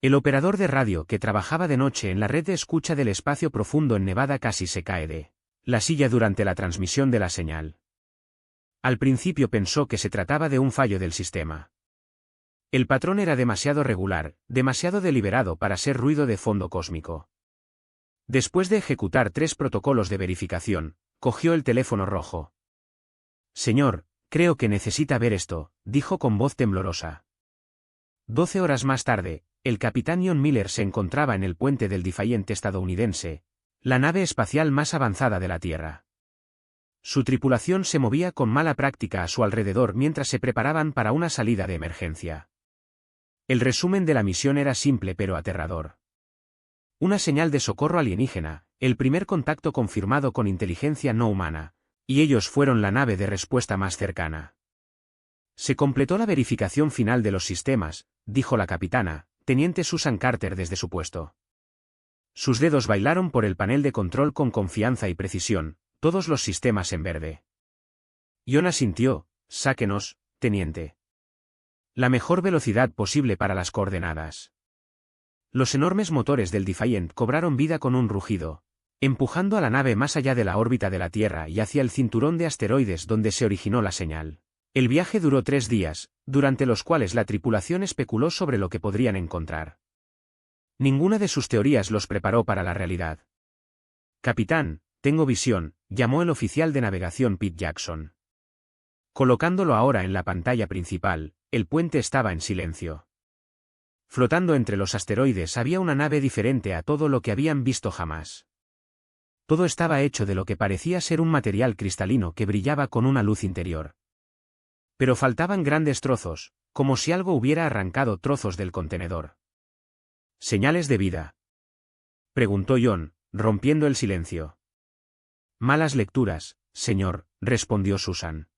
El operador de radio que trabajaba de noche en la red de escucha del espacio profundo en Nevada casi se cae de la silla durante la transmisión de la señal. Al principio pensó que se trataba de un fallo del sistema. El patrón era demasiado regular, demasiado deliberado para ser ruido de fondo cósmico. Después de ejecutar 3 protocolos de verificación, cogió el teléfono rojo. «Señor, creo que necesita ver esto», dijo con voz temblorosa. 12 horas más tarde, el capitán John Miller se encontraba en el puente del Defiant estadounidense, la nave espacial más avanzada de la Tierra. Su tripulación se movía con mala práctica a su alrededor mientras se preparaban para una salida de emergencia. El resumen de la misión era simple pero aterrador. Una señal de socorro alienígena, el primer contacto confirmado con inteligencia no humana, y ellos fueron la nave de respuesta más cercana. Se completó la verificación final de los sistemas, dijo la capitana, teniente Susan Carter desde su puesto. Sus dedos bailaron por el panel de control con confianza y precisión, todos los sistemas en verde. John asintió. «Sáquenos, teniente. La mejor velocidad posible para las coordenadas». Los enormes motores del Defiant cobraron vida con un rugido, empujando a la nave más allá de la órbita de la Tierra y hacia el cinturón de asteroides donde se originó la señal. El viaje duró 3 días, durante los cuales la tripulación especuló sobre lo que podrían encontrar. Ninguna de sus teorías los preparó para la realidad. «Capitán, tengo visión», llamó el oficial de navegación Pete Jackson. Colocándolo ahora en la pantalla principal, el puente estaba en silencio. Flotando entre los asteroides había una nave diferente a todo lo que habían visto jamás. Todo estaba hecho de lo que parecía ser un material cristalino que brillaba con una luz interior. Pero faltaban grandes trozos, como si algo hubiera arrancado trozos del contenedor. «¿Señales de vida?», preguntó John, rompiendo el silencio. «Malas lecturas, señor», respondió Susan.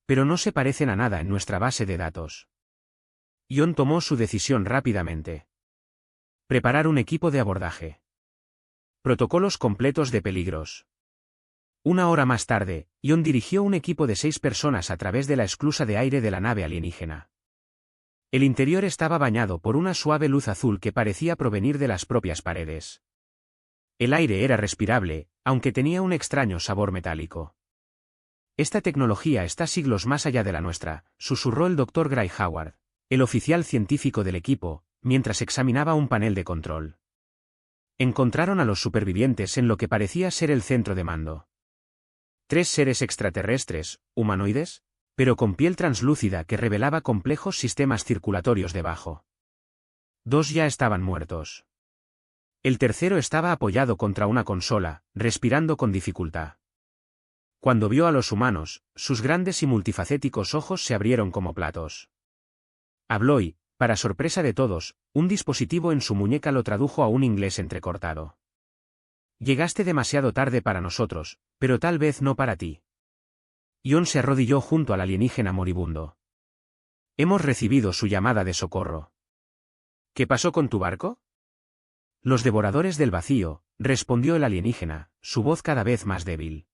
«Pero no se parecen a nada en nuestra base de datos». John tomó su decisión rápidamente. Preparar un equipo de abordaje. Protocolos completos de peligros. 1 hora más tarde, John dirigió un equipo de 6 personas a través de la esclusa de aire de la nave alienígena. El interior estaba bañado por una suave luz azul que parecía provenir de las propias paredes. El aire era respirable, aunque tenía un extraño sabor metálico. «Esta tecnología está siglos más allá de la nuestra», susurró el Dr. Gray Howard, el oficial científico del equipo, mientras examinaba un panel de control. Encontraron a los supervivientes en lo que parecía ser el centro de mando. 3 seres extraterrestres, humanoides, pero con piel translúcida que revelaba complejos sistemas circulatorios debajo. 2 ya estaban muertos. El tercero estaba apoyado contra una consola, respirando con dificultad. Cuando vio a los humanos, sus grandes y multifacéticos ojos se abrieron como platos. Habló y, para sorpresa de todos, un dispositivo en su muñeca lo tradujo a un inglés entrecortado. «Llegaste demasiado tarde para nosotros, pero tal vez no para ti». John se arrodilló junto al alienígena moribundo. «Hemos recibido su llamada de socorro». «¿Qué pasó con tu barco?». «Los devoradores del vacío», respondió el alienígena, su voz cada vez más débil.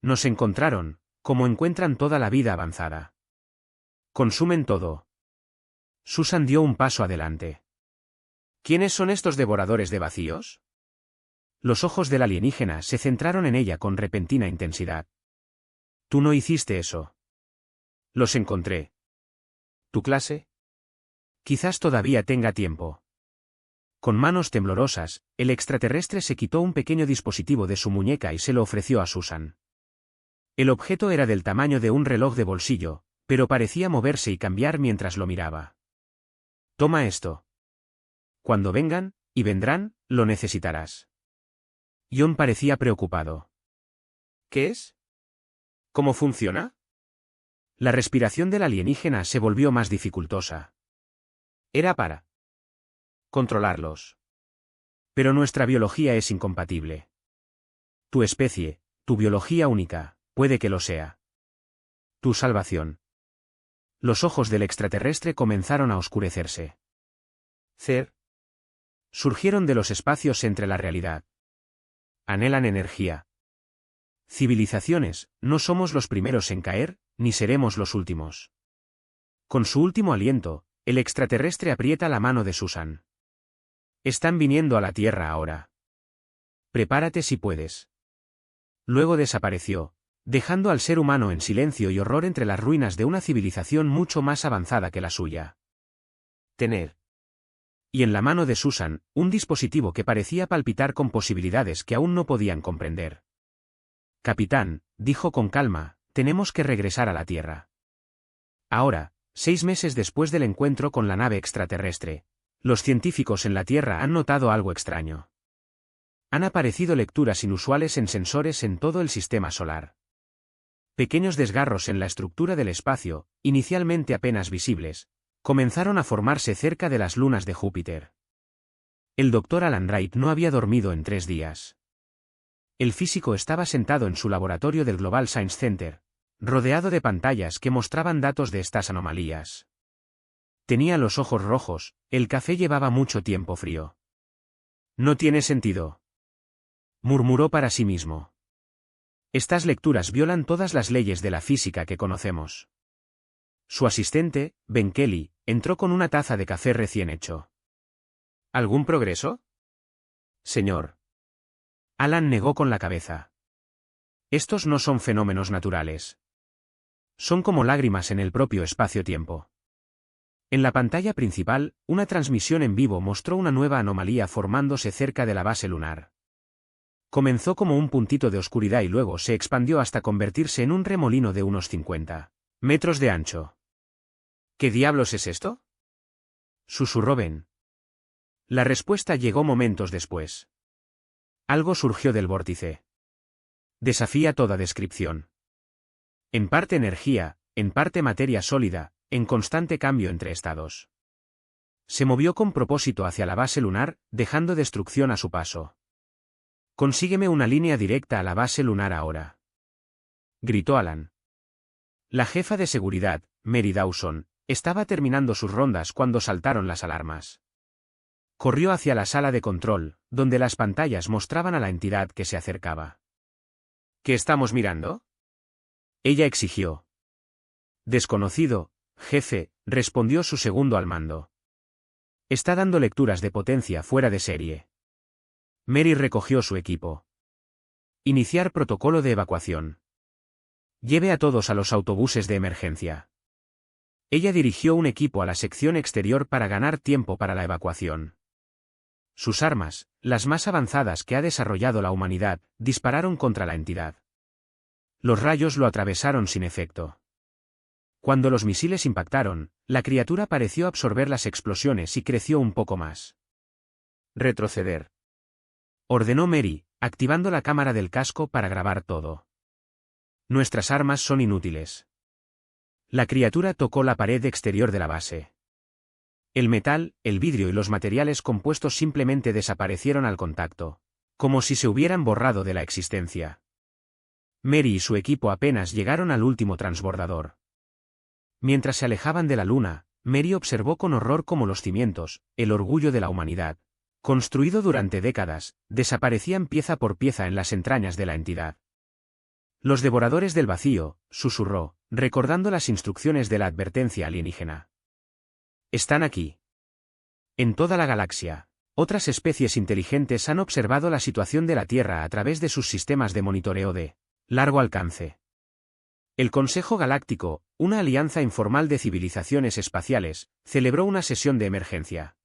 «Nos encontraron, como encuentran toda la vida avanzada. Consumen todo». Susan dio un paso adelante. «¿Quiénes son estos devoradores de vacíos?». Los ojos del alienígena se centraron en ella con repentina intensidad. «Tú no hiciste eso». «Los encontré». «¿Tu clase?». «Quizás todavía tenga tiempo». Con manos temblorosas, el extraterrestre se quitó un pequeño dispositivo de su muñeca y se lo ofreció a Susan. El objeto era del tamaño de un reloj de bolsillo, pero parecía moverse y cambiar mientras lo miraba. «Toma esto. Cuando vengan, y vendrán, lo necesitarás». John parecía preocupado. «¿Qué es? ¿Cómo funciona?». La respiración del alienígena se volvió más dificultosa. «Era para controlarlos. Pero nuestra biología es incompatible. Tu especie, tu biología única, puede que lo sea. Tu salvación». Los ojos del extraterrestre comenzaron a oscurecerse. «Cer». Surgieron de los espacios entre la realidad. Anhelan energía. Civilizaciones, no somos los primeros en caer, ni seremos los últimos. Con su último aliento, El extraterrestre aprieta la mano de Susan. Están viniendo a la Tierra ahora. Prepárate si puedes. Luego desapareció, dejando al ser humano en silencio y horror entre las ruinas de una civilización mucho más avanzada que la suya. Tener. Y en la mano de Susan, un dispositivo que parecía palpitar con posibilidades que aún no podían comprender. Capitán, dijo con calma, tenemos que regresar a la Tierra. Ahora, 6 meses después del encuentro con la nave extraterrestre, los científicos en la Tierra han notado algo extraño. Han aparecido lecturas inusuales en sensores en todo el sistema solar. Pequeños desgarros en la estructura del espacio, inicialmente apenas visibles, comenzaron a formarse cerca de las lunas de Júpiter. El doctor Alan Wright no había dormido en 3 días. El físico estaba sentado en su laboratorio del Global Science Center, rodeado de pantallas que mostraban datos de estas anomalías. Tenía los ojos rojos, el café llevaba mucho tiempo frío. No tiene sentido, murmuró para sí mismo. Estas lecturas violan todas las leyes de la física que conocemos. Su asistente, Ben Kelly, entró con una taza de café recién hecho. ¿Algún progreso? Señor. Alan negó con la cabeza. Estos no son fenómenos naturales. Son como lágrimas en el propio espacio-tiempo. En la pantalla principal, una transmisión en vivo mostró una nueva anomalía formándose cerca de la base lunar. Comenzó como un puntito de oscuridad y luego se expandió hasta convertirse en un remolino de unos 50 metros de ancho. ¿Qué diablos es esto?, susurró Ben. La respuesta llegó momentos después. Algo surgió del vórtice. Desafía toda descripción. En parte energía, en parte materia sólida, en constante cambio entre estados. Se movió con propósito hacia la base lunar, dejando destrucción a su paso. «Consígueme una línea directa a la base lunar ahora», gritó Alan. La jefa de seguridad, Mary Dawson, estaba terminando sus rondas cuando saltaron las alarmas. Corrió hacia la sala de control, donde las pantallas mostraban a la entidad que se acercaba. ¿Qué estamos mirando?, ella exigió. Desconocido, jefe, respondió su segundo al mando. Está dando lecturas de potencia fuera de serie. Mary recogió su equipo. Iniciar protocolo de evacuación. Lleve a todos a los autobuses de emergencia. Ella dirigió un equipo a la sección exterior para ganar tiempo para la evacuación. Sus armas, las más avanzadas que ha desarrollado la humanidad, dispararon contra la entidad. Los rayos lo atravesaron sin efecto. Cuando los misiles impactaron, la criatura pareció absorber las explosiones y creció un poco más. Retroceder, ordenó Mary, activando la cámara del casco para grabar todo. Nuestras armas son inútiles. La criatura tocó la pared exterior de la base. El metal, el vidrio y los materiales compuestos simplemente desaparecieron al contacto, como si se hubieran borrado de la existencia. Mary y su equipo apenas llegaron al último transbordador. Mientras se alejaban de la luna, Mary observó con horror cómo los cimientos, el orgullo de la humanidad, construido durante décadas, desaparecían pieza por pieza en las entrañas de la entidad. Los devoradores del vacío, susurró, recordando las instrucciones de la advertencia alienígena. Están aquí. En toda la galaxia, otras especies inteligentes han observado la situación de la Tierra a través de sus sistemas de monitoreo de largo alcance. El Consejo Galáctico, una alianza informal de civilizaciones espaciales, celebró una sesión de emergencia.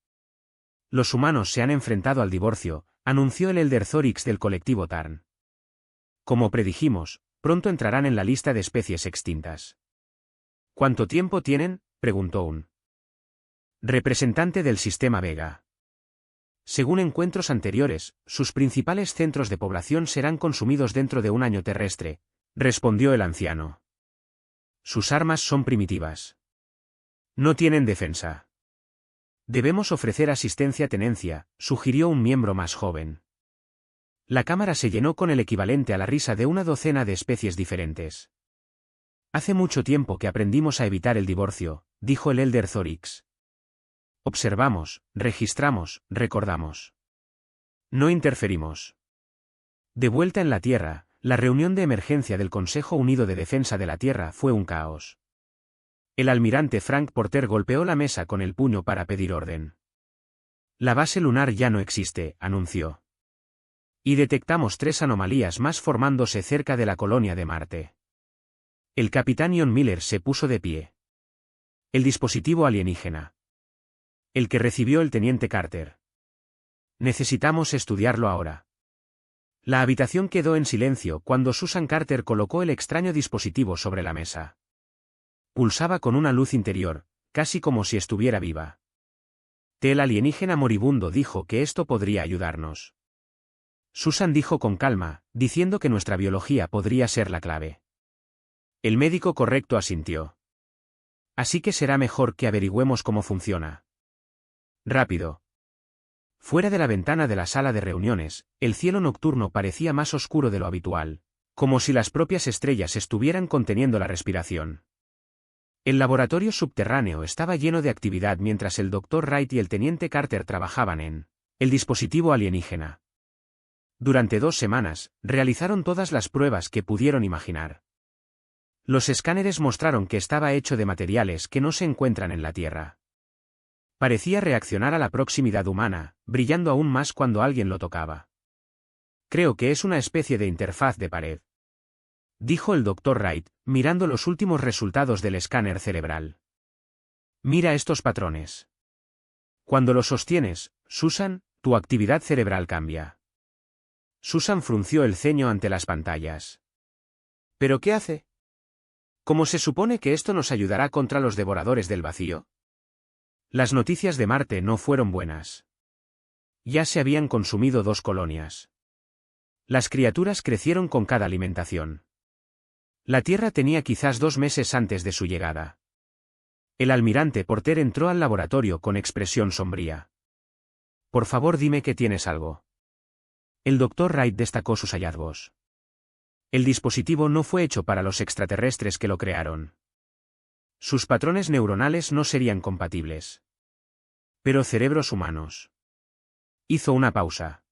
Los humanos se han enfrentado al divorcio, anunció el Elder Thorix del colectivo Tarn. Como predijimos, pronto entrarán en la lista de especies extintas. ¿Cuánto tiempo tienen?, preguntó un representante del sistema Vega. Según encuentros anteriores, sus principales centros de población serán consumidos dentro de un año terrestre, respondió el anciano. Sus armas son primitivas. No tienen defensa. Debemos ofrecer asistencia-tenencia, sugirió un miembro más joven. La cámara se llenó con el equivalente a la risa de una docena de especies diferentes. Hace mucho tiempo que aprendimos a evitar el divorcio, dijo el Elder Thorix. Observamos, registramos, recordamos. No interferimos. De vuelta en la Tierra, la reunión de emergencia del Consejo Unido de Defensa de la Tierra fue un caos. El almirante Frank Porter golpeó la mesa con el puño para pedir orden. La base lunar ya no existe, anunció. Y detectamos 3 anomalías más formándose cerca de la colonia de Marte. El capitán Ian Miller se puso de pie. El dispositivo alienígena. El que recibió el teniente Carter. Necesitamos estudiarlo ahora. La habitación quedó en silencio cuando Susan Carter colocó el extraño dispositivo sobre la mesa. Pulsaba con una luz interior, casi como si estuviera viva. El alienígena moribundo dijo que esto podría ayudarnos. Susan dijo con calma, diciendo que nuestra biología podría ser la clave. El médico correcto asintió. Así que será mejor que averigüemos cómo funciona. Rápido. Fuera de la ventana de la sala de reuniones, el cielo nocturno parecía más oscuro de lo habitual, como si las propias estrellas estuvieran conteniendo la respiración. El laboratorio subterráneo estaba lleno de actividad mientras el Dr. Wright y el teniente Carter trabajaban en el dispositivo alienígena. Durante 2 semanas, realizaron todas las pruebas que pudieron imaginar. Los escáneres mostraron que estaba hecho de materiales que no se encuentran en la Tierra. Parecía reaccionar a la proximidad humana, brillando aún más cuando alguien lo tocaba. Creo que es una especie de interfaz de pared, dijo el Dr. Wright, mirando los últimos resultados del escáner cerebral. Mira estos patrones. Cuando los sostienes, Susan, tu actividad cerebral cambia. Susan frunció el ceño ante las pantallas. ¿Pero qué hace? ¿Cómo se supone que esto nos ayudará contra los devoradores del vacío? Las noticias de Marte no fueron buenas. Ya se habían consumido 2 colonias. Las criaturas crecieron con cada alimentación. La Tierra tenía quizás 2 meses antes de su llegada. El almirante Porter entró al laboratorio con expresión sombría. Por favor, dime que tienes algo. El Dr. Wright destacó sus hallazgos. El dispositivo no fue hecho para los extraterrestres que lo crearon. Sus patrones neuronales no serían compatibles. Pero cerebros humanos. Hizo una pausa.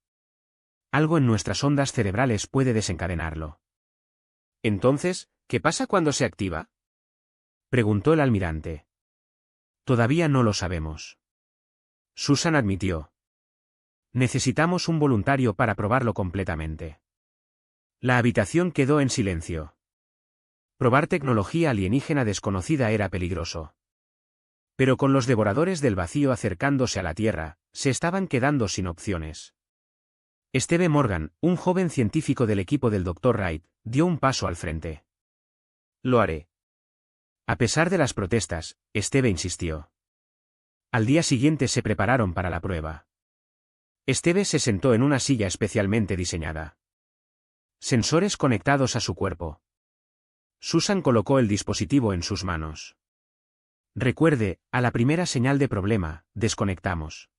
Algo en nuestras ondas cerebrales puede desencadenarlo. Entonces, ¿qué pasa cuando se activa? Preguntó el almirante. Todavía no lo sabemos. Susan admitió. Necesitamos un voluntario para probarlo completamente. La habitación quedó en silencio. Probar tecnología alienígena desconocida era peligroso. Pero con los devoradores del vacío acercándose a la Tierra, se estaban quedando sin opciones. Steve Morgan, un joven científico del equipo del Dr. Wright, dio un paso al frente. Lo haré. A pesar de las protestas, Steve insistió. Al día siguiente se prepararon para la prueba. Steve se sentó en una silla especialmente diseñada. Sensores conectados a su cuerpo. Susan colocó el dispositivo en sus manos. Recuerde, a la primera señal de problema, desconectamos.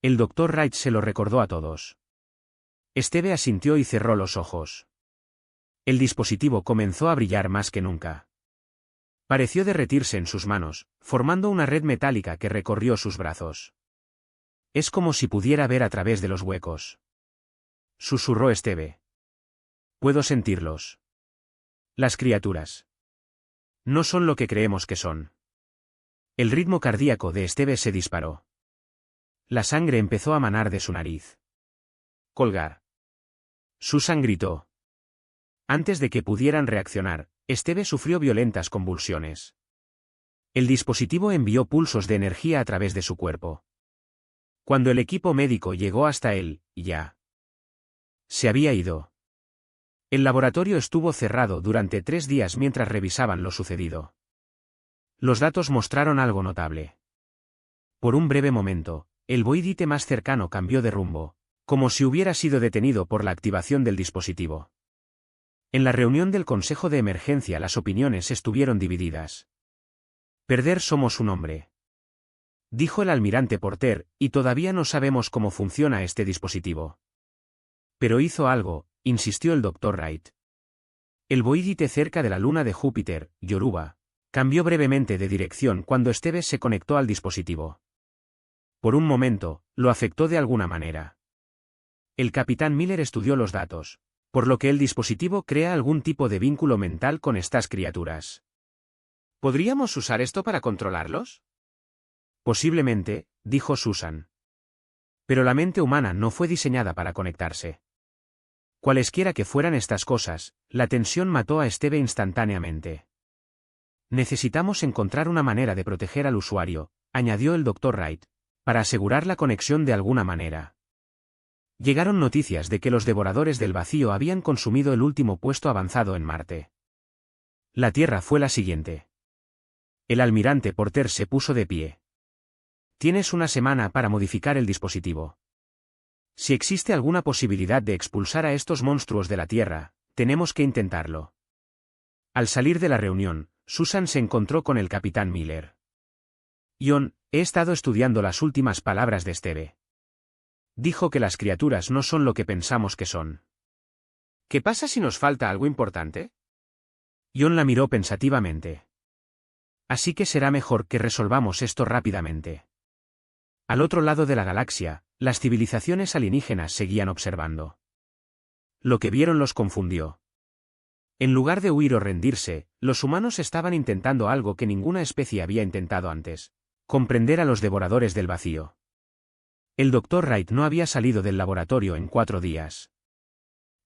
El Dr. Wright se lo recordó a todos. Steve asintió y cerró los ojos. El dispositivo comenzó a brillar más que nunca. Pareció derretirse en sus manos, formando una red metálica que recorrió sus brazos. Es como si pudiera ver a través de los huecos. Susurró Steve. Puedo sentirlos. Las criaturas. No son lo que creemos que son. El ritmo cardíaco de Steve se disparó. La sangre empezó a manar de su nariz. Colgar. Susan gritó. Antes de que pudieran reaccionar, Steve sufrió violentas convulsiones. El dispositivo envió pulsos de energía a través de su cuerpo. Cuando el equipo médico llegó hasta él, ya se había ido. El laboratorio estuvo cerrado durante 3 días mientras revisaban lo sucedido. Los datos mostraron algo notable. Por un breve momento, el boidite más cercano cambió de rumbo, como si hubiera sido detenido por la activación del dispositivo. En la reunión del Consejo de Emergencia las opiniones estuvieron divididas. Perder somos un hombre, dijo el almirante Porter, y todavía no sabemos cómo funciona este dispositivo. Pero hizo algo, insistió el Dr. Wright. El boidite cerca de la luna de Júpiter, Yoruba, cambió brevemente de dirección cuando Steve se conectó al dispositivo. Por un momento, lo afectó de alguna manera. El capitán Miller estudió los datos, por lo que el dispositivo crea algún tipo de vínculo mental con estas criaturas. ¿Podríamos usar esto para controlarlos? Posiblemente, dijo Susan. Pero la mente humana no fue diseñada para conectarse. Cualesquiera que fueran estas cosas, la tensión mató a Steve instantáneamente. Necesitamos encontrar una manera de proteger al usuario, añadió el Dr. Wright, para asegurar la conexión de alguna manera. Llegaron noticias de que los devoradores del vacío habían consumido el último puesto avanzado en Marte. La Tierra fue la siguiente. El almirante Porter se puso de pie. Tienes una semana para modificar el dispositivo. Si existe alguna posibilidad de expulsar a estos monstruos de la Tierra, tenemos que intentarlo. Al salir de la reunión, Susan se encontró con el capitán Miller. John, he estado estudiando las últimas palabras de Steve. Dijo que las criaturas no son lo que pensamos que son. ¿Qué pasa si nos falta algo importante? John la miró pensativamente. Así que será mejor que resolvamos esto rápidamente. Al otro lado de la galaxia, las civilizaciones alienígenas seguían observando. Lo que vieron los confundió. En lugar de huir o rendirse, los humanos estaban intentando algo que ninguna especie había intentado antes: comprender a los devoradores del vacío. El Dr. Wright no había salido del laboratorio en 4 días.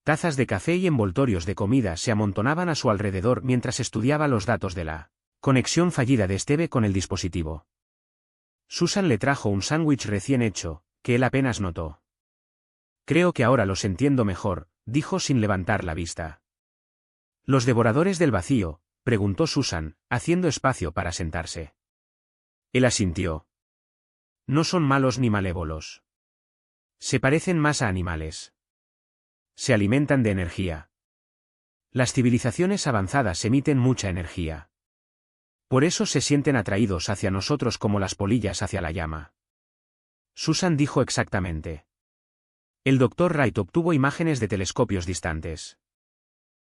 Tazas de café y envoltorios de comida se amontonaban a su alrededor mientras estudiaba los datos de la conexión fallida de Steve con el dispositivo. Susan le trajo un sándwich recién hecho, que él apenas notó. Creo que ahora los entiendo mejor, dijo sin levantar la vista. ¿Los devoradores del vacío?, preguntó Susan, haciendo espacio para sentarse. Él asintió. No son malos ni malévolos. Se parecen más a animales. Se alimentan de energía. Las civilizaciones avanzadas emiten mucha energía. Por eso se sienten atraídos hacia nosotros como las polillas hacia la llama. Susan dijo exactamente. El Dr. Wright obtuvo imágenes de telescopios distantes.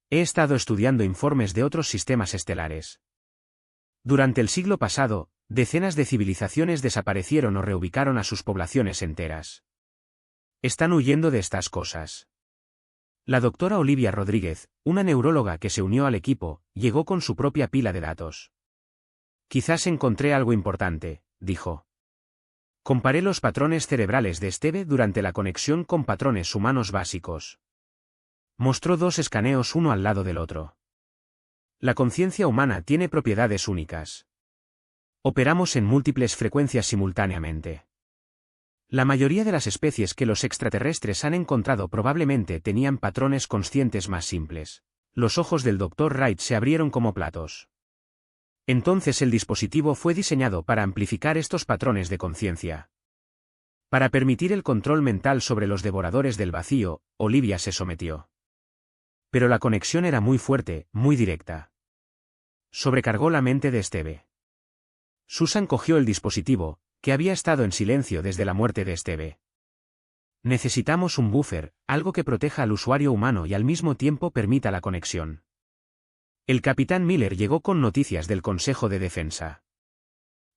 He estado estudiando informes de otros sistemas estelares. Durante el siglo pasado, decenas de civilizaciones desaparecieron o reubicaron a sus poblaciones enteras. Están huyendo de estas cosas. La doctora Olivia Rodríguez, una neuróloga que se unió al equipo, llegó con su propia pila de datos. Quizás encontré algo importante, dijo. Comparé los patrones cerebrales de Steve durante la conexión con patrones humanos básicos. Mostró 2 escaneos uno al lado del otro. La conciencia humana tiene propiedades únicas. Operamos en múltiples frecuencias simultáneamente. La mayoría de las especies que los extraterrestres han encontrado probablemente tenían patrones conscientes más simples. Los ojos del Dr. Wright se abrieron como platos. Entonces el dispositivo fue diseñado para amplificar estos patrones de conciencia. Para permitir el control mental sobre los devoradores del vacío, Olivia se sometió. Pero la conexión era muy fuerte, muy directa. Sobrecargó la mente de Steve. Susan cogió el dispositivo, que había estado en silencio desde la muerte de Steve. Necesitamos un buffer, algo que proteja al usuario humano y al mismo tiempo permita la conexión. El capitán Miller llegó con noticias del Consejo de Defensa.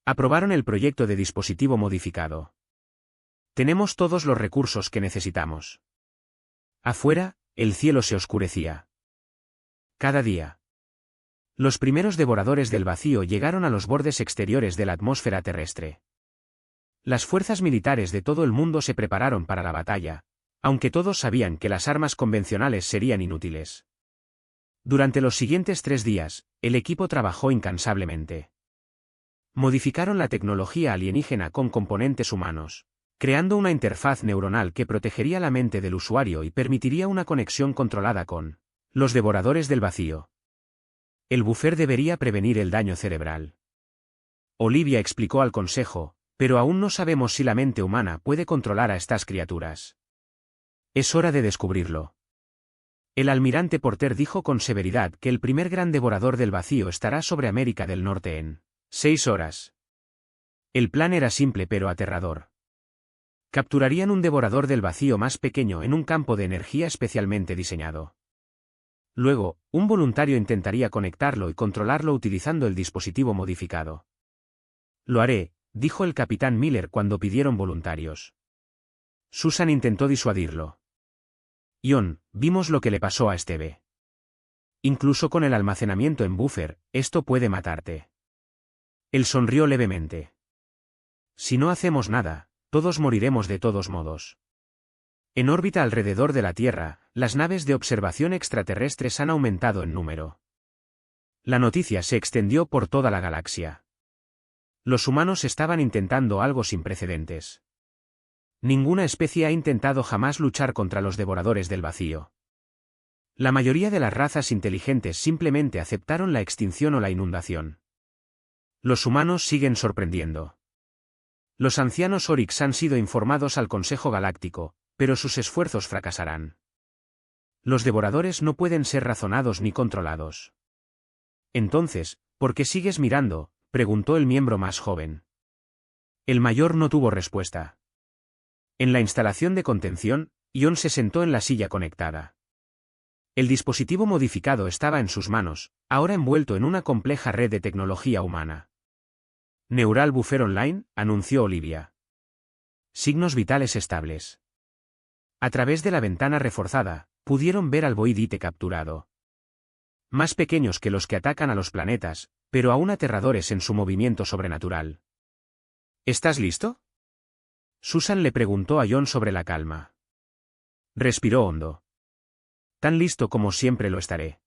Aprobaron el proyecto de dispositivo modificado. Tenemos todos los recursos que necesitamos. Afuera, el cielo se oscurecía. Cada día. Los primeros devoradores del vacío llegaron a los bordes exteriores de la atmósfera terrestre. Las fuerzas militares de todo el mundo se prepararon para la batalla, aunque todos sabían que las armas convencionales serían inútiles. Durante los siguientes 3 días, el equipo trabajó incansablemente. Modificaron la tecnología alienígena con componentes humanos, creando una interfaz neuronal que protegería la mente del usuario y permitiría una conexión controlada con los devoradores del vacío. El buffer debería prevenir el daño cerebral. Olivia explicó al consejo, pero aún no sabemos si la mente humana puede controlar a estas criaturas. Es hora de descubrirlo. El almirante Porter dijo con severidad que el primer gran devorador del vacío estará sobre América del Norte en 6 horas. El plan era simple pero aterrador. Capturarían un devorador del vacío más pequeño en un campo de energía especialmente diseñado. Luego, un voluntario intentaría conectarlo y controlarlo utilizando el dispositivo modificado. Lo haré, dijo el capitán Miller cuando pidieron voluntarios. Susan intentó disuadirlo. John, vimos lo que le pasó a Steve. Incluso con el almacenamiento en buffer, esto puede matarte. Él sonrió levemente. Si no hacemos nada, todos moriremos de todos modos. En órbita alrededor de la Tierra, las naves de observación extraterrestres han aumentado en número. La noticia se extendió por toda la galaxia. Los humanos estaban intentando algo sin precedentes. Ninguna especie ha intentado jamás luchar contra los devoradores del vacío. La mayoría de las razas inteligentes simplemente aceptaron la extinción o la inundación. Los humanos siguen sorprendiendo. Los ancianos Oryx han sido informados al Consejo Galáctico, pero sus esfuerzos fracasarán. Los devoradores no pueden ser razonados ni controlados. Entonces, ¿por qué sigues mirando?, preguntó el miembro más joven. El mayor no tuvo respuesta. En la instalación de contención, Ion se sentó en la silla conectada. El dispositivo modificado estaba en sus manos, ahora envuelto en una compleja red de tecnología humana. Neural Buffer Online, anunció Olivia. Signos vitales estables. A través de la ventana reforzada, pudieron ver al Voidite capturado. Más pequeños que los que atacan a los planetas, pero aún aterradores en su movimiento sobrenatural. ¿Estás listo?, Susan le preguntó a Ion sobre la calma. Respiró hondo. Tan listo como siempre lo estaré.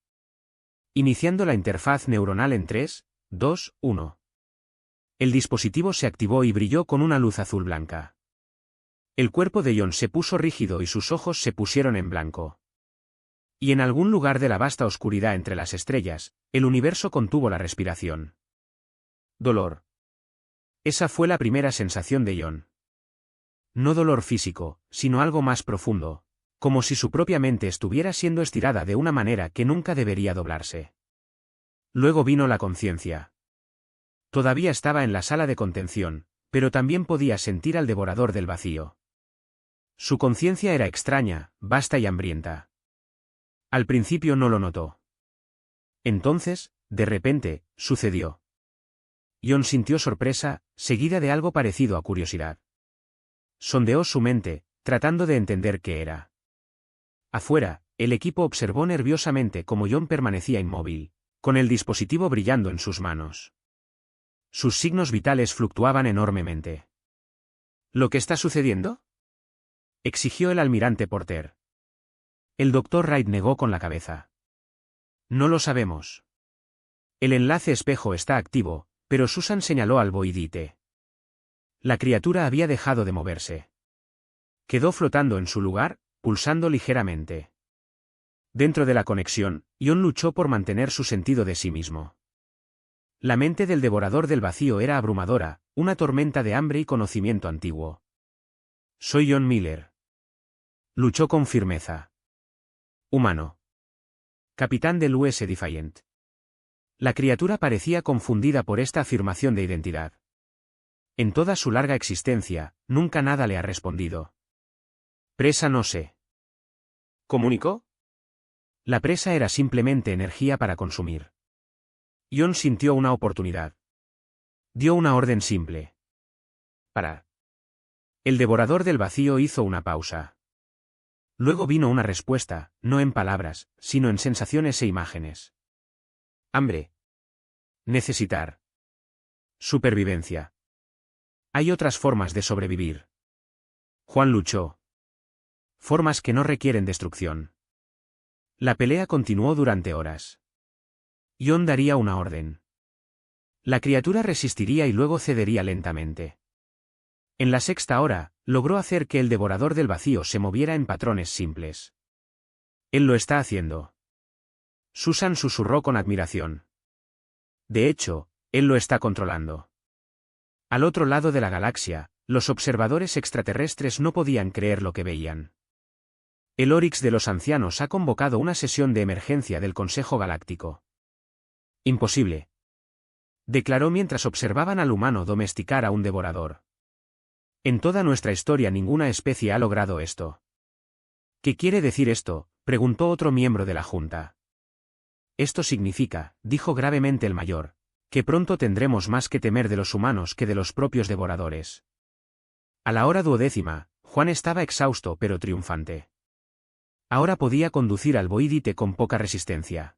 Iniciando la interfaz neuronal en 3, 2, 1. El dispositivo se activó y brilló con una luz azul blanca. El cuerpo de Ion se puso rígido y sus ojos se pusieron en blanco. Y en algún lugar de la vasta oscuridad entre las estrellas, el universo contuvo la respiración. Dolor. Esa fue la primera sensación de Ion. No dolor físico, sino algo más profundo, como si su propia mente estuviera siendo estirada de una manera que nunca debería doblarse. Luego vino la conciencia. Todavía estaba en la sala de contención, pero también podía sentir al devorador del vacío. Su conciencia era extraña, vasta y hambrienta. Al principio no lo notó. Entonces, de repente, sucedió. Ion sintió sorpresa, seguida de algo parecido a curiosidad. Sondeó su mente, tratando de entender qué era. Afuera, el equipo observó nerviosamente cómo Ion permanecía inmóvil, con el dispositivo brillando en sus manos. Sus signos vitales fluctuaban enormemente. ¿Lo que está sucediendo?, exigió el almirante Porter. El Dr. Wright negó con la cabeza. No lo sabemos. El enlace espejo está activo, pero Susan señaló al Voidite. La criatura había dejado de moverse. Quedó flotando en su lugar, pulsando ligeramente. Dentro de la conexión, Ion luchó por mantener su sentido de sí mismo. La mente del devorador del vacío era abrumadora, una tormenta de hambre y conocimiento antiguo. Soy Ion Miller. Luchó con firmeza. Humano. Capitán del US Defiant. La criatura parecía confundida por esta afirmación de identidad. En toda su larga existencia, nunca nada le ha respondido. Presa no sé. ¿Comunicó? La presa era simplemente energía para consumir. Ion sintió una oportunidad. Dio una orden simple. Para. El devorador del vacío hizo una pausa. Luego vino una respuesta, no en palabras, sino en sensaciones e imágenes. Hambre. Necesitar. Supervivencia. Hay otras formas de sobrevivir. Juan luchó. Formas que no requieren destrucción. La pelea continuó durante horas. Ion daría una orden. La criatura resistiría y luego cedería lentamente. En la sexta hora, logró hacer que el devorador del vacío se moviera en patrones simples. Él lo está haciendo. Susan susurró con admiración. De hecho, él lo está controlando. Al otro lado de la galaxia, los observadores extraterrestres no podían creer lo que veían. El Oryx de los ancianos ha convocado una sesión de emergencia del Consejo Galáctico. Imposible. Declaró mientras observaban al humano domesticar a un devorador. En toda nuestra historia ninguna especie ha logrado esto. ¿Qué quiere decir esto?, preguntó otro miembro de la Junta. Esto significa, dijo gravemente el mayor, que pronto tendremos más que temer de los humanos que de los propios devoradores. A la hora 12, Juan estaba exhausto pero triunfante. Ahora podía conducir al Voidite con poca resistencia.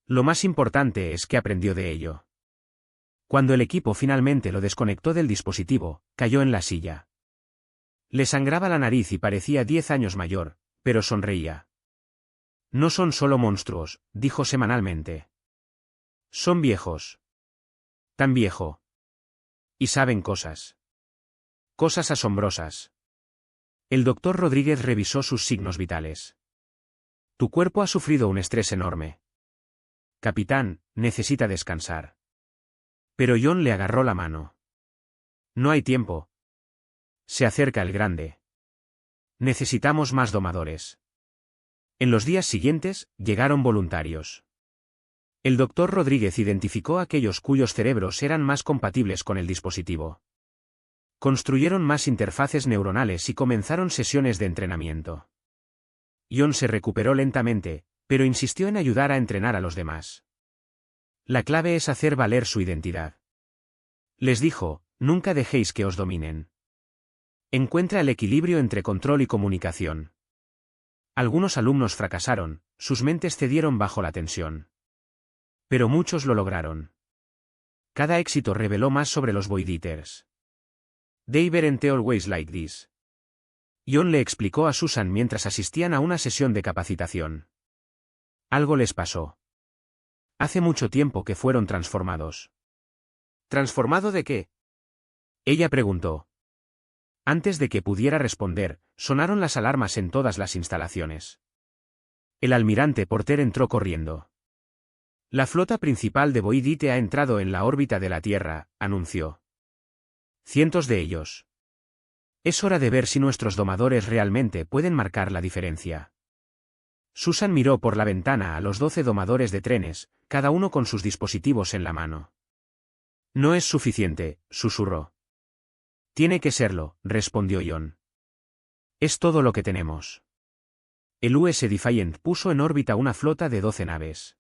Lo más importante es que aprendió de ello. Cuando el equipo finalmente lo desconectó del dispositivo, cayó en la silla. Le sangraba la nariz y parecía 10 años mayor, pero sonreía. No son solo monstruos, dijo semanalmente. Son viejos. Tan viejo. Y saben cosas. Cosas asombrosas. El doctor Rodríguez revisó sus signos vitales. Tu cuerpo ha sufrido un estrés enorme. Capitán, necesita descansar. Pero John le agarró la mano. No hay tiempo. Se acerca el grande. Necesitamos más domadores. En los días siguientes, llegaron voluntarios. El doctor Rodríguez identificó a aquellos cuyos cerebros eran más compatibles con el dispositivo. Construyeron más interfaces neuronales y comenzaron sesiones de entrenamiento. John se recuperó lentamente, pero insistió en ayudar a entrenar a los demás. La clave es hacer valer su identidad. Les dijo, nunca dejéis que os dominen. Encuentra el equilibrio entre control y comunicación. Algunos alumnos fracasaron, sus mentes cedieron bajo la tensión. Pero muchos lo lograron. Cada éxito reveló más sobre los Void Eaters. They weren't always like this. John le explicó a Susan mientras asistían a una sesión de capacitación. Algo les pasó. Hace mucho tiempo que fueron transformados. ¿Transformado de qué? Ella preguntó. Antes de que pudiera responder, sonaron las alarmas en todas las instalaciones. El almirante Porter entró corriendo. La flota principal de Void Eater ha entrado en la órbita de la Tierra, anunció. Cientos de ellos. Es hora de ver si nuestros domadores realmente pueden marcar la diferencia. Susan miró por la ventana a los 12 domadores de trenes, cada uno con sus dispositivos en la mano. No es suficiente, susurró. Tiene que serlo, respondió John. Es todo lo que tenemos. El US Defiant puso en órbita una flota de 12 naves.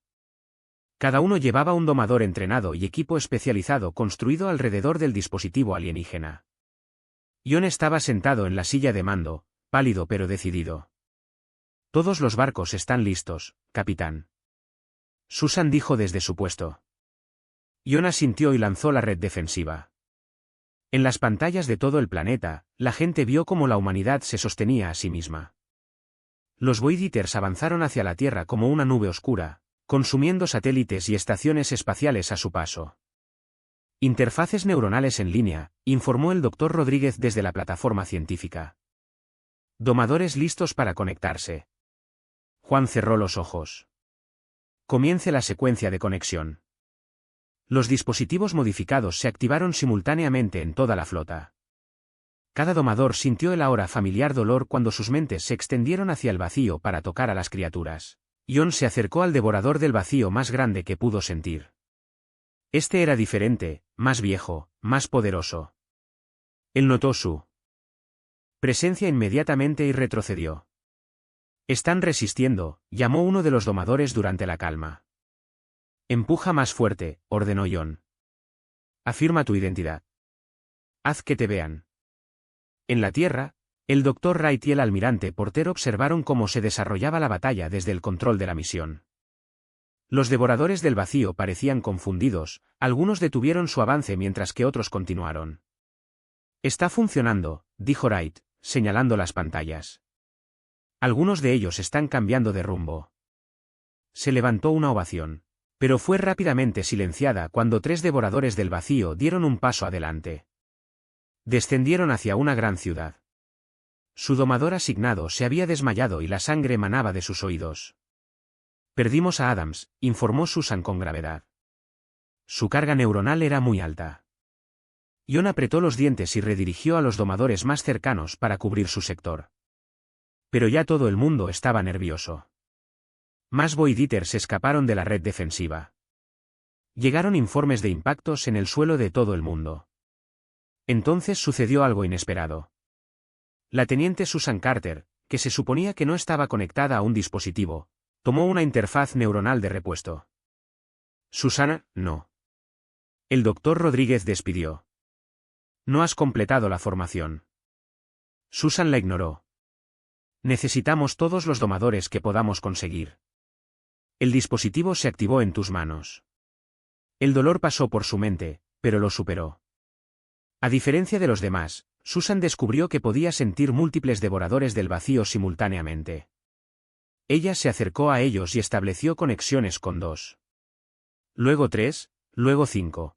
Cada uno llevaba un domador entrenado y equipo especializado construido alrededor del dispositivo alienígena. John estaba sentado en la silla de mando, pálido pero decidido. Todos los barcos están listos, capitán. Susan dijo desde su puesto. John asintió y lanzó la red defensiva. En las pantallas de todo el planeta, la gente vio cómo la humanidad se sostenía a sí misma. Los Void Eaters avanzaron hacia la Tierra como una nube oscura, consumiendo satélites y estaciones espaciales a su paso. Interfaces neuronales en línea, informó el doctor Rodríguez desde la plataforma científica. Domadores listos para conectarse. Juan cerró los ojos. Comience la secuencia de conexión. Los dispositivos modificados se activaron simultáneamente en toda la flota. Cada domador sintió el ahora familiar dolor cuando sus mentes se extendieron hacia el vacío para tocar a las criaturas. John se acercó al devorador del vacío más grande que pudo sentir. Este era diferente, más viejo, más poderoso. Él notó su presencia inmediatamente y retrocedió. Están resistiendo, llamó uno de los domadores durante la calma. Empuja más fuerte, ordenó John. Afirma tu identidad. Haz que te vean. En la Tierra, el Dr. Wright y el almirante Porter observaron cómo se desarrollaba la batalla desde el control de la misión. Los devoradores del vacío parecían confundidos, algunos detuvieron su avance mientras que otros continuaron. Está funcionando, dijo Wright, señalando las pantallas. Algunos de ellos están cambiando de rumbo. Se levantó una ovación, pero fue rápidamente silenciada cuando 3 devoradores del vacío dieron un paso adelante. Descendieron hacia una gran ciudad. Su domador asignado se había desmayado y la sangre manaba de sus oídos. Perdimos a Adams, informó Susan con gravedad. Su carga neuronal era muy alta. John apretó los dientes y redirigió a los domadores más cercanos para cubrir su sector. Pero ya todo el mundo estaba nervioso. Más Void Eaters se escaparon de la red defensiva. Llegaron informes de impactos en el suelo de todo el mundo. Entonces sucedió algo inesperado. La teniente Susan Carter, que se suponía que no estaba conectada a un dispositivo, tomó una interfaz neuronal de repuesto. Susana, no. El doctor Rodríguez despidió. No has completado la formación. Susan la ignoró. Necesitamos todos los domadores que podamos conseguir. El dispositivo se activó en tus manos. El dolor pasó por su mente, pero lo superó. A diferencia de los demás, Susan descubrió que podía sentir múltiples devoradores del vacío simultáneamente. Ella se acercó a ellos y estableció conexiones con 2. Luego 3, luego 5.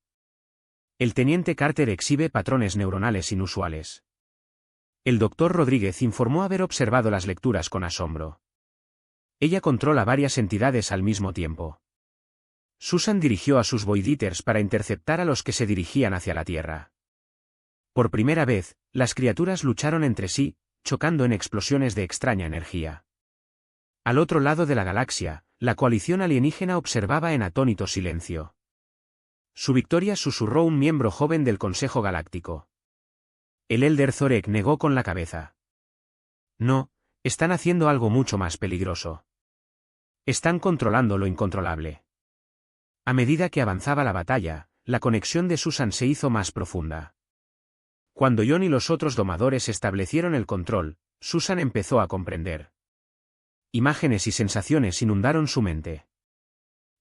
El teniente Carter exhibe patrones neuronales inusuales. El doctor Rodríguez informó haber observado las lecturas con asombro. Ella controla varias entidades al mismo tiempo. Susan dirigió a sus Void Eaters para interceptar a los que se dirigían hacia la Tierra. Por primera vez, las criaturas lucharon entre sí, chocando en explosiones de extraña energía. Al otro lado de la galaxia, la coalición alienígena observaba en atónito silencio. Su victoria, susurró un miembro joven del Consejo Galáctico. El Elder Zorek negó con la cabeza. No, están haciendo algo mucho más peligroso. Están controlando lo incontrolable. A medida que avanzaba la batalla, la conexión de Susan se hizo más profunda. Cuando John y los otros domadores establecieron el control, Susan empezó a comprender. Imágenes y sensaciones inundaron su mente.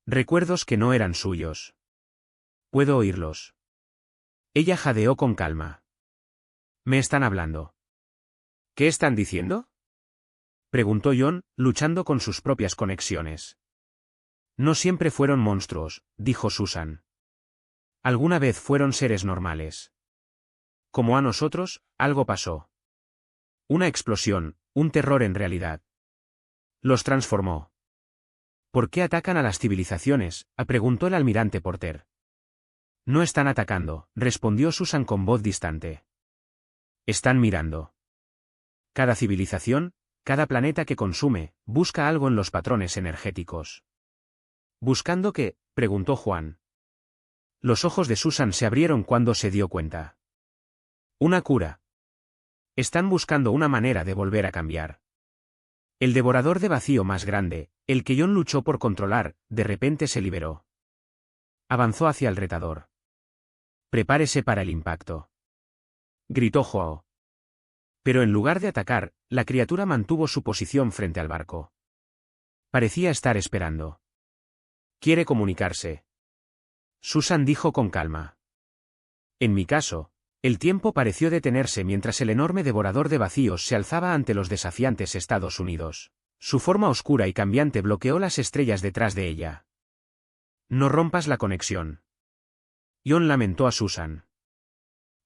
Recuerdos que no eran suyos. Puedo oírlos. Ella jadeó con calma. ¿Me están hablando? ¿Qué están diciendo? Preguntó John, luchando con sus propias conexiones. No siempre fueron monstruos, dijo Susan. Alguna vez fueron seres normales. Como a nosotros, algo pasó. Una explosión, un terror en realidad. Los transformó. ¿Por qué atacan a las civilizaciones?, preguntó el almirante Porter. No están atacando, respondió Susan con voz distante. Están mirando. Cada civilización, cada planeta que consume, busca algo en los patrones energéticos. ¿Buscando qué?, preguntó Juan. Los ojos de Susan se abrieron cuando se dio cuenta. Una cura. Están buscando una manera de volver a cambiar. El devorador de vacío más grande, el que John luchó por controlar, de repente se liberó. Avanzó hacia el retador. Prepárese para el impacto. Gritó Joao. Pero en lugar de atacar, la criatura mantuvo su posición frente al barco. Parecía estar esperando. Quiere comunicarse. Susan dijo con calma. En mi caso, el tiempo pareció detenerse mientras el enorme devorador de vacíos se alzaba ante los desafiantes Estados Unidos. Su forma oscura y cambiante bloqueó las estrellas detrás de ella. No rompas la conexión. John lamentó a Susan.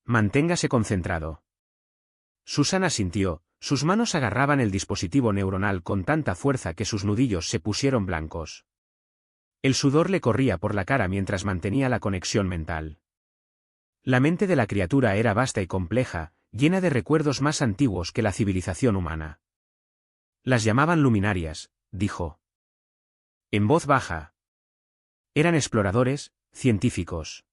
Manténgase concentrado. Susan asintió, sus manos agarraban el dispositivo neuronal con tanta fuerza que sus nudillos se pusieron blancos. El sudor le corría por la cara mientras mantenía la conexión mental. La mente de la criatura era vasta y compleja, llena de recuerdos más antiguos que la civilización humana. Las llamaban luminarias, dijo. En voz baja. Eran exploradores, científicos.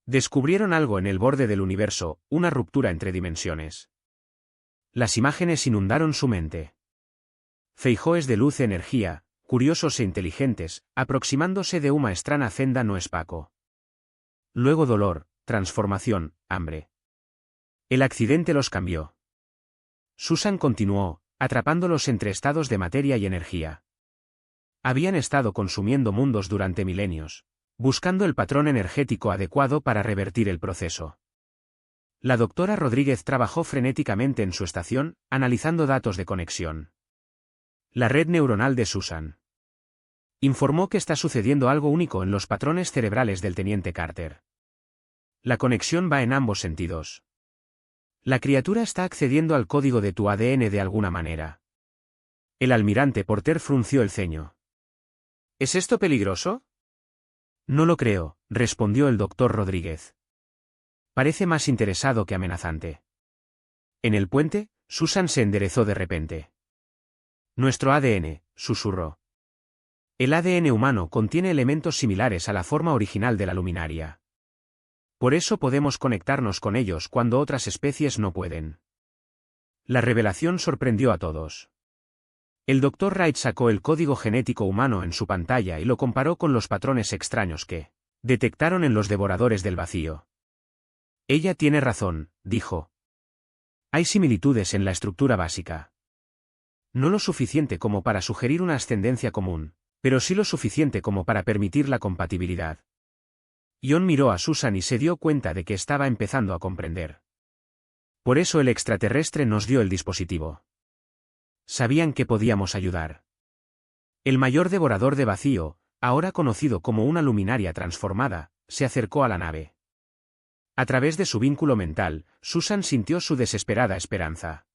Descubrieron algo en el borde del universo, una ruptura entre dimensiones. Las imágenes inundaron su mente. Feijóes de luz e energía, curiosos e inteligentes, aproximándose de una extraña senda no es Paco. Luego dolor, transformación, hambre. El accidente los cambió. Susan continuó, atrapándolos entre estados de materia y energía. Habían estado consumiendo mundos durante milenios, buscando el patrón energético adecuado para revertir el proceso. La doctora Rodríguez trabajó frenéticamente en su estación, analizando datos de conexión. La red neuronal de Susan informó que está sucediendo algo único en los patrones cerebrales del teniente Carter. La conexión va en ambos sentidos. La criatura está accediendo al código de tu ADN de alguna manera. El almirante Porter frunció el ceño. ¿Es esto peligroso? No lo creo, respondió el doctor Rodríguez. Parece más interesado que amenazante. En el puente, Susan se enderezó de repente. Nuestro ADN, susurró. El ADN humano contiene elementos similares a la forma original de la luminaria. Por eso podemos conectarnos con ellos cuando otras especies no pueden. La revelación sorprendió a todos. El Dr. Wright sacó el código genético humano en su pantalla y lo comparó con los patrones extraños que detectaron en los devoradores del vacío. Ella tiene razón, dijo. Hay similitudes en la estructura básica. No lo suficiente como para sugerir una ascendencia común, pero sí lo suficiente como para permitir la compatibilidad. John miró a Susan y se dio cuenta de que estaba empezando a comprender. Por eso el extraterrestre nos dio el dispositivo. Sabían que podíamos ayudar. El mayor devorador de vacío, ahora conocido como una luminaria transformada, se acercó a la nave. A través de su vínculo mental, Susan sintió su desesperada esperanza.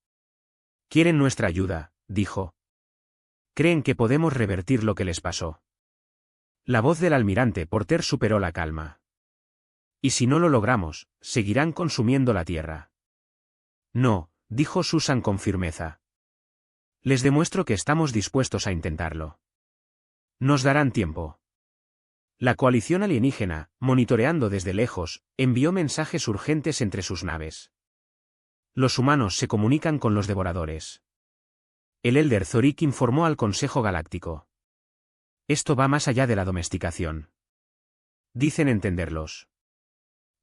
Quieren nuestra ayuda, dijo. Creen que podemos revertir lo que les pasó. La voz del almirante Porter superó la calma. Y si no lo logramos, seguirán consumiendo la Tierra. No, dijo Susan con firmeza. Les demuestro que estamos dispuestos a intentarlo. Nos darán tiempo. La coalición alienígena, monitoreando desde lejos, envió mensajes urgentes entre sus naves. Los humanos se comunican con los devoradores. El Elder Zorik informó al Consejo Galáctico. Esto va más allá de la domesticación. Dicen entenderlos.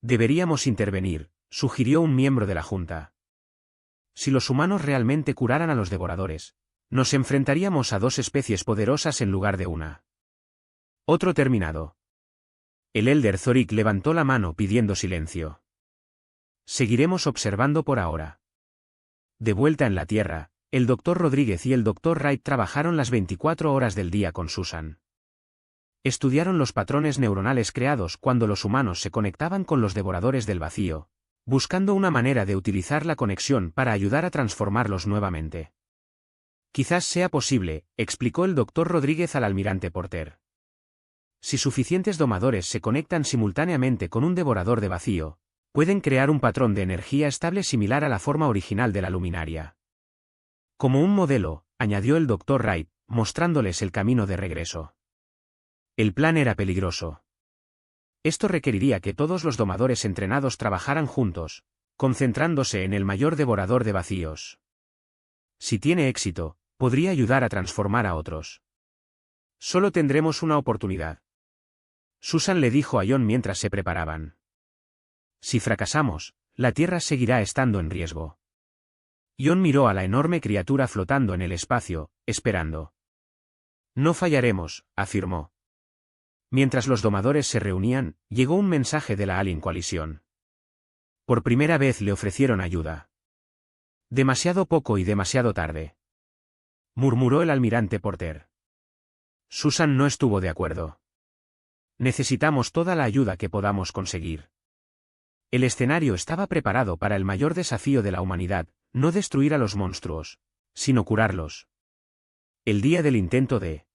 Deberíamos intervenir, sugirió un miembro de la Junta. Si los humanos realmente curaran a los devoradores, nos enfrentaríamos a dos especies poderosas en lugar de una. Otro terminado. El Elder Zorik levantó la mano pidiendo silencio. Seguiremos observando por ahora. De vuelta en la Tierra, el Dr. Rodríguez y el Dr. Wright trabajaron las 24 horas del día con Susan. Estudiaron los patrones neuronales creados cuando los humanos se conectaban con los devoradores del vacío, buscando una manera de utilizar la conexión para ayudar a transformarlos nuevamente. Quizás sea posible, explicó el Dr. Rodríguez al almirante Porter. Si suficientes domadores se conectan simultáneamente con un devorador de vacío, pueden crear un patrón de energía estable similar a la forma original de la luminaria. Como un modelo, añadió el Dr. Wright, mostrándoles el camino de regreso. El plan era peligroso. Esto requeriría que todos los domadores entrenados trabajaran juntos, concentrándose en el mayor devorador de vacíos. Si tiene éxito, podría ayudar a transformar a otros. Solo tendremos una oportunidad. Susan le dijo a John mientras se preparaban. Si fracasamos, la Tierra seguirá estando en riesgo. John miró a la enorme criatura flotando en el espacio, esperando. No fallaremos, afirmó. Mientras los domadores se reunían, llegó un mensaje de la Alien Coalición. Por primera vez le ofrecieron ayuda. Demasiado poco y demasiado tarde, murmuró el almirante Porter. Susan no estuvo de acuerdo. Necesitamos toda la ayuda que podamos conseguir. El escenario estaba preparado para el mayor desafío de la humanidad, no destruir a los monstruos, sino curarlos. El día del intento de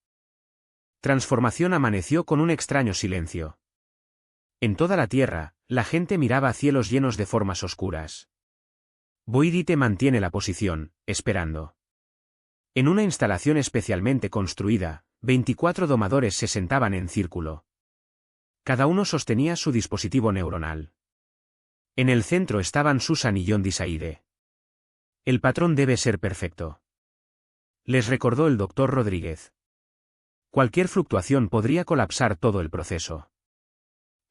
transformación amaneció con un extraño silencio. En toda la Tierra, la gente miraba a cielos llenos de formas oscuras. Boydite mantiene la posición, esperando. En una instalación especialmente construida, 24 domadores se sentaban en círculo. Cada uno sostenía su dispositivo neuronal. En el centro estaban Susan y John Disaide. El patrón debe ser perfecto, les recordó el Dr. Rodríguez. Cualquier fluctuación podría colapsar todo el proceso.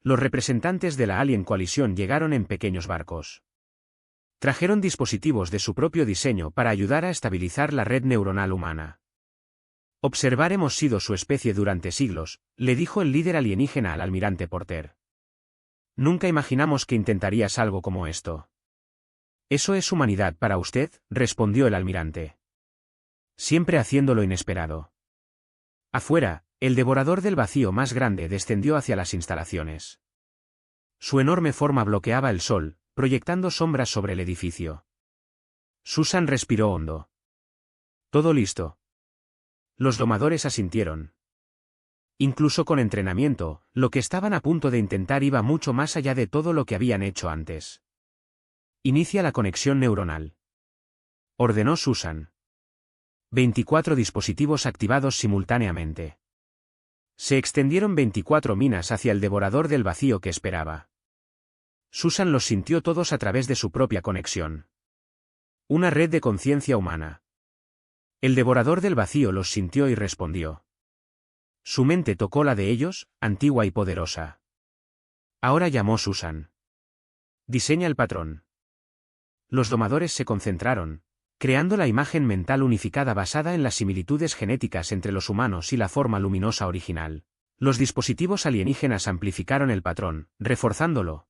Los representantes de la Alien Coalición llegaron en pequeños barcos. Trajeron dispositivos de su propio diseño para ayudar a estabilizar la red neuronal humana. Observar hemos sido su especie durante siglos, le dijo el líder alienígena al almirante Porter. Nunca imaginamos que intentarías algo como esto. Eso es humanidad para usted, respondió el almirante. Siempre haciendo lo inesperado. Afuera, el devorador del vacío más grande descendió hacia las instalaciones. Su enorme forma bloqueaba el sol, proyectando sombras sobre el edificio. Susan respiró hondo. Todo listo. Los domadores asintieron. Incluso con entrenamiento, lo que estaban a punto de intentar iba mucho más allá de todo lo que habían hecho antes. Inicia la conexión neuronal, ordenó Susan. 24 dispositivos activados simultáneamente. Se extendieron 24 minas hacia el devorador del vacío que esperaba. Susan los sintió todos a través de su propia conexión. Una red de conciencia humana. El devorador del vacío los sintió y respondió. Su mente tocó la de ellos, antigua y poderosa. Ahora llamó Susan. Diseña el patrón. Los domadores se concentraron, creando la imagen mental unificada basada en las similitudes genéticas entre los humanos y la forma luminosa original. Los dispositivos alienígenas amplificaron el patrón, reforzándolo.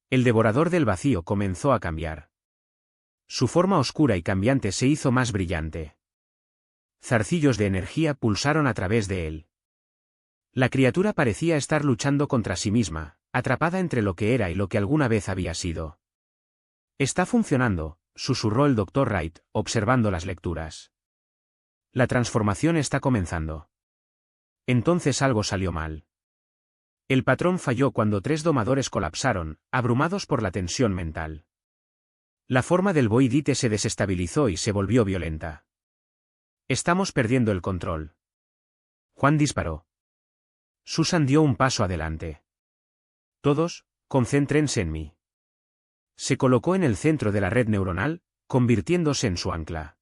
El devorador del vacío comenzó a cambiar. Su forma oscura y cambiante se hizo más brillante. Zarcillos de energía pulsaron a través de él. La criatura parecía estar luchando contra sí misma, atrapada entre lo que era y lo que alguna vez había sido. «Está funcionando», susurró el Dr. Wright, observando las lecturas. «La transformación está comenzando». Entonces algo salió mal. El patrón falló cuando 3 domadores colapsaron, abrumados por la tensión mental. La forma del Voidite se desestabilizó y se volvió violenta. «Estamos perdiendo el control». Juan disparó. Susan dio un paso adelante. «Todos, concéntrense en mí». Se colocó en el centro de la red neuronal, convirtiéndose en su ancla.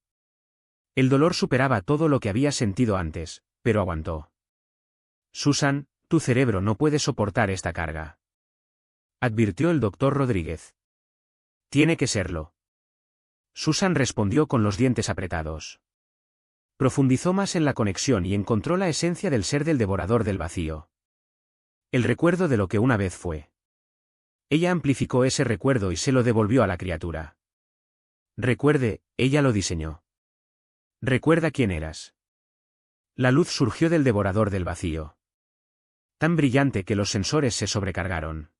El dolor superaba todo lo que había sentido antes, pero aguantó. «Susan, tu cerebro no puede soportar esta carga», advirtió el Dr. Rodríguez. «Tiene que serlo». Susan respondió con los dientes apretados. Profundizó más en la conexión y encontró la esencia del ser del devorador del vacío. El recuerdo de lo que una vez fue. Ella amplificó ese recuerdo y se lo devolvió a la criatura. Recuerde, ella lo diseñó. Recuerda quién eras. La luz surgió del devorador del vacío. Tan brillante que los sensores se sobrecargaron.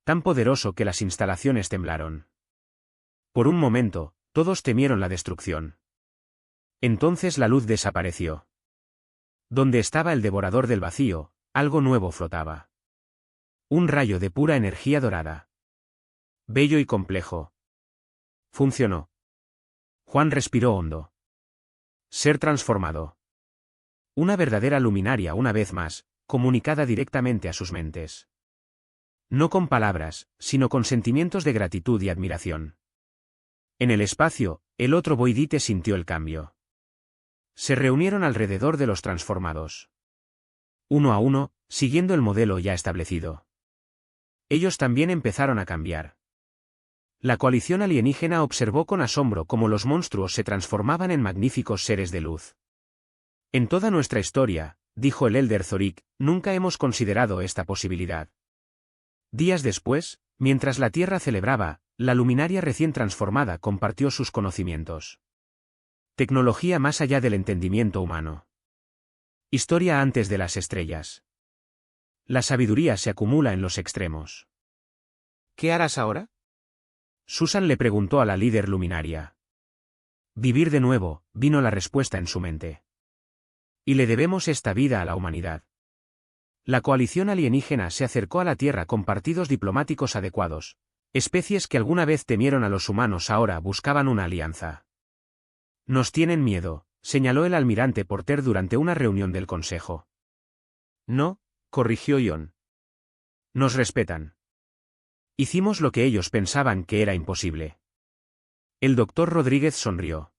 Tan poderoso que las instalaciones temblaron. Por un momento, todos temieron la destrucción. Entonces la luz desapareció. Donde estaba el devorador del vacío, algo nuevo flotaba. Un rayo de pura energía dorada. Bello y complejo. Funcionó. Juan respiró hondo. Ser transformado. Una verdadera luminaria una vez más, comunicada directamente a sus mentes. No con palabras, sino con sentimientos de gratitud y admiración. En el espacio, el otro Voidite sintió el cambio. Se reunieron alrededor de los transformados. Uno a uno, siguiendo el modelo ya establecido. Ellos también empezaron a cambiar. La coalición alienígena observó con asombro cómo los monstruos se transformaban en magníficos seres de luz. En toda nuestra historia, dijo el Elder Zorik, nunca hemos considerado esta posibilidad. Días después, mientras la Tierra celebraba, la luminaria recién transformada compartió sus conocimientos. Tecnología más allá del entendimiento humano. Historia antes de las estrellas. La sabiduría se acumula en los extremos. ¿Qué harás ahora?, Susan le preguntó a la líder luminaria. Vivir de nuevo, vino la respuesta en su mente. Y le debemos esta vida a la humanidad. La coalición alienígena se acercó a la Tierra con partidos diplomáticos adecuados. Especies que alguna vez temieron a los humanos ahora buscaban una alianza. Nos tienen miedo, señaló el almirante Porter durante una reunión del Consejo. No, corrigió Ion. Nos respetan. Hicimos lo que ellos pensaban que era imposible. El Dr. Rodríguez sonrió.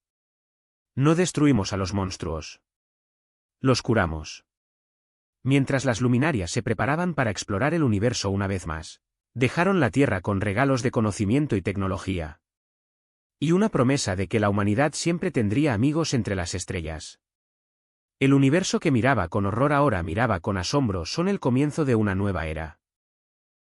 No destruimos a los monstruos. Los curamos. Mientras las luminarias se preparaban para explorar el universo una vez más, dejaron la Tierra con regalos de conocimiento y tecnología. Y una promesa de que la humanidad siempre tendría amigos entre las estrellas. El universo que miraba con horror ahora miraba con asombro son el comienzo de una nueva era.